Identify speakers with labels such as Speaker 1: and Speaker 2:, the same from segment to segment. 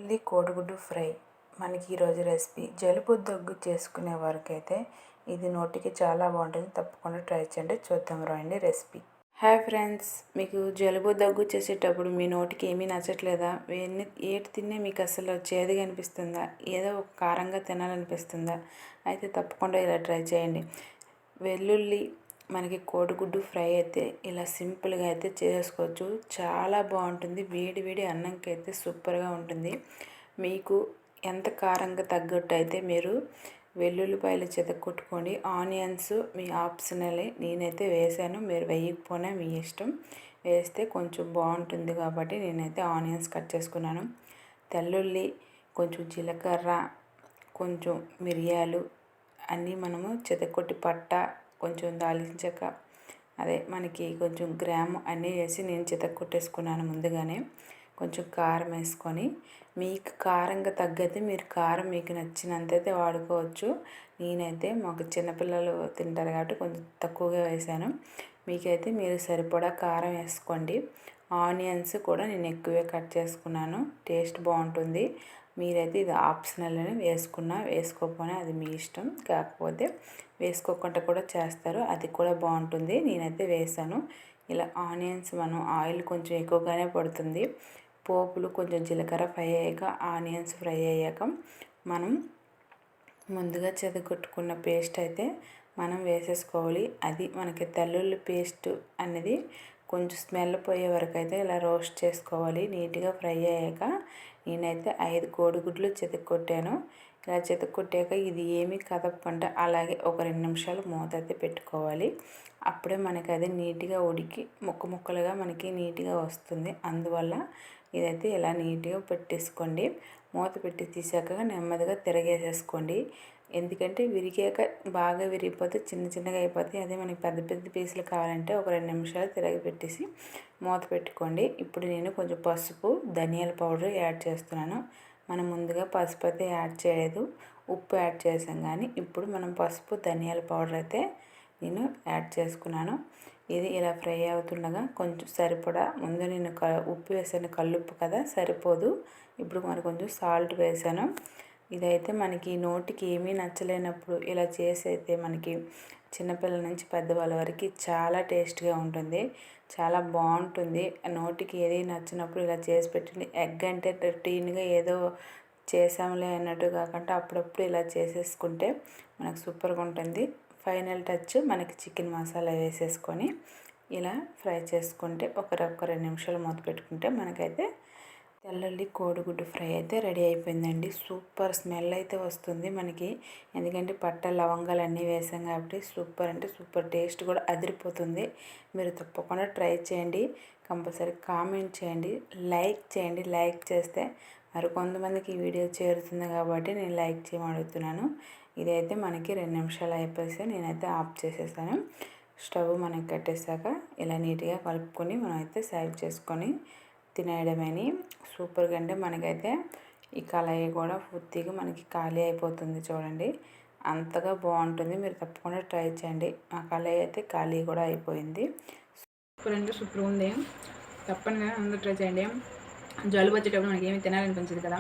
Speaker 1: తెల్లుల్లి కోడిగుడ్డు ఫ్రై మనకి ఈరోజు రెసిపీ. జలుబు దగ్గు చేసుకునే వారికైతే ఇది నోటికి చాలా బాగుంటుంది. తప్పకుండా ట్రై చేయండి. చూద్దాం రండి రెసిపీ. హాయ్ ఫ్రెండ్స్, మీకు జలుబు దగ్గు చేసేటప్పుడు మీ నోటికి ఏమీ నచ్చట్లేదా? ఏటి తినే మీకు అసలు చేదుగా అనిపిస్తుందా? ఏదో ఒక కారంగా తినాలనిపిస్తుందా? అయితే తప్పకుండా ఇలా ట్రై చేయండి. వెల్లుల్లి మనకి కోడిగుడ్డు ఫ్రై అయితే ఇలా సింపుల్గా అయితే చేసుకోవచ్చు. చాలా బాగుంటుంది. వేడి వేడి అన్నంకి అయితే సూపర్గా ఉంటుంది. మీకు ఎంత కారంగా తగ్గట్టు అయితే మీరు వెల్లుల్లిపాయలు చెతక్కొట్టుకోండి. ఆనియన్స్ మీ ఆప్షనలే, నేనైతే వేసాను. మీరు వేయకపోయినా మీ ఇష్టం. వేస్తే కొంచెం బాగుంటుంది కాబట్టి నేనైతే ఆనియన్స్ కట్ చేసుకున్నాను. తెల్లుల్లి, కొంచెం జీలకర్ర, కొంచెం మిరియాలు అన్నీ మనము చెతక్కొట్టి పట్ట, కొంచెం దాల్చిన చెక్క, అదే మనకి కొంచెం గ్రాము అన్నీ వేసి నేను చితక్కొట్టేసుకున్నాను ముందుగానే. కొంచెం కారం వేసుకొని, మీకు కారంగా తగ్గైతే మీరు కారం మీకు నచ్చినంతైతే వాడుకోవచ్చు. నేనైతే మాకు చిన్నపిల్లలు తింటారు కాబట్టి కొంచెం తక్కువగా వేసాను. మీకైతే మీరు సరిపడా కారం వేసుకోండి. ఆనియన్స్ కూడా నేను ఎక్కువే కట్ చేసుకున్నాను. టేస్ట్ బాగుంటుంది. మీరైతే ఇది ఆప్షనల్ అని వేసుకోకపోయినా అది మీ ఇష్టం. కాకపోతే వేసుకోకుండా కూడా చేస్తారు, అది కూడా బాగుంటుంది. నేనైతే వేసాను. ఇలా ఆనియన్స్ మనం ఆయిల్ కొంచెం ఎక్కువగానే పడుతుంది. పోపులు కొంచెం జీలకర్ర ఫ్రై అయ్యాక, ఆనియన్స్ ఫ్రై అయ్యాక మనం ముందుగా చెదగొట్టుకున్న పేస్ట్ అయితే మనం వేసేసుకోవాలి. అది మనకి తెల్లుల్లి పేస్ట్ అనేది కొంచెం స్మెల్ పోయే వరకు అయితే ఇలా రోస్ట్ చేసుకోవాలి. నీట్గా ఫ్రై అయ్యాక నేనైతే 5 కోడిగుడ్లు చితక్కొట్టాను. ఇలా చితక్కొట్టాక ఇది ఏమీ కదపకుండా అలాగే ఒక 2 నిమిషాలు మూత అయితే పెట్టుకోవాలి. అప్పుడే మనకి అది నీట్గా ఉడికి ముక్కలుగా మనకి నీట్గా వస్తుంది. అందువల్ల ఇదైతే ఇలా నీట్గా పెట్టేసుకోండి. మూత పెట్టి తీసాక నెమ్మదిగా తిరగేసేసుకోండి. ఎందుకంటే విరిగాక బాగా విరిగిపోతే చిన్నగా అయిపోతాయి. అదే మనకి పెద్ద పెద్ద పీసులు కావాలంటే ఒక 2 నిమిషాలు తిరగ పెట్టేసి మూత పెట్టుకోండి. ఇప్పుడు నేను కొంచెం పసుపు, ధనియాల పౌడర్ యాడ్ చేస్తున్నాను. మనం ముందుగా పసుపు అయితే యాడ్ చేయలేదు, ఉప్పు యాడ్ చేసాం. కానీ ఇప్పుడు మనం పసుపు, ధనియాల పౌడర్ అయితే నేను యాడ్ చేసుకున్నాను. ఇది ఇలా ఫ్రై అవుతుండగా కొంచెం సరిపడా, ముందు నేను ఉప్పు వేసాను, కల్లుప్పు కదా సరిపోదు. ఇప్పుడు మరి కొంచెం సాల్ట్ వేసాను. ఇదైతే మనకి నోటికి ఏమీ నచ్చలేనప్పుడు ఇలా చేసి అయితే మనకి చిన్నపిల్లల నుంచి పెద్దవాళ్ళ వరకు చాలా టేస్ట్గా ఉంటుంది. చాలా బాగుంటుంది. నోటికి ఏది నచ్చినప్పుడు ఇలా చేసి పెట్టండి. ఎగ్ అంటే రొటీన్గా ఏదో చేసాంలే అన్నట్టు కాకుండా అప్పుడప్పుడు ఇలా చేసేసుకుంటే మనకు సూపర్గా ఉంటుంది. ఫైనల్ టచ్ మనకి చికెన్ మసాలా వేసేసుకొని ఇలా ఫ్రై చేసుకుంటే ఒక 2 నిమిషాలు మూత పెట్టుకుంటే మనకైతే తెల్లుల్లి కోడిగుడ్డు ఫ్రై అయితే రెడీ అయిపోయిందండి. సూపర్ స్మెల్ అయితే వస్తుంది మనకి. ఎందుకంటే పట్ట, లవంగాలు అన్నీ వేసాం కాబట్టి సూపర్ అంటే సూపర్, టేస్ట్ కూడా అదిరిపోతుంది. మీరు తప్పకుండా ట్రై చేయండి. కంపల్సరీ కామెంట్ చేయండి, లైక్ చేయండి. లైక్ చేస్తే మరి కొంతమందికి ఈ వీడియో చేరుతుంది కాబట్టి నేను లైక్ చేయమని అడుగుతున్నాను. ఇదైతే మనకి 2 నిమిషాలు అయిపోతే నేనైతే ఆఫ్ చేసేసాను. స్టవ్ మనకి కట్టేసాక ఇలా నీట్గా కలుపుకొని మనమైతే సర్వ్ చేసుకొని తినేయడమని. సూపర్గా అంటే మనకైతే ఈ కళాయి కూడా పూర్తిగా మనకి ఖాళీ అయిపోతుంది. చూడండి, అంతగా బాగుంటుంది. మీరు తప్పకుండా ట్రై చేయండి. ఆ కళాయి అయితే ఖాళీ కూడా అయిపోయింది. సూపర్ అంటే సూపర్ ఉంది. తప్పనిగా అందరూ ట్రై చేయండి. జలుబు వచ్చేటప్పుడు మనకి ఏమి తినాలనిపించదు కదా,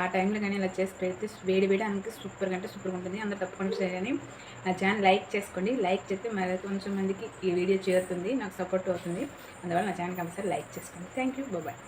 Speaker 1: ఆ టైంలో కానీ ఇలా చేసి పెడితే వేడి వేడి అందుకే సూపర్గా అంటే సూపర్గా ఉంటుంది. అందరూ తప్పకుండా చేయండి. నా ఛానల్ లైక్ చేసుకోండి. లైక్ చేస్తే మరి కొంచెం మందికి ఈ వీడియో చేరుతుంది, నాకు సపోర్ట్ అవుతుంది. అందువల్ల నా ఛానల్ కంపల్సరీ లైక్ చేసుకోండి. Thank you. బాయ్.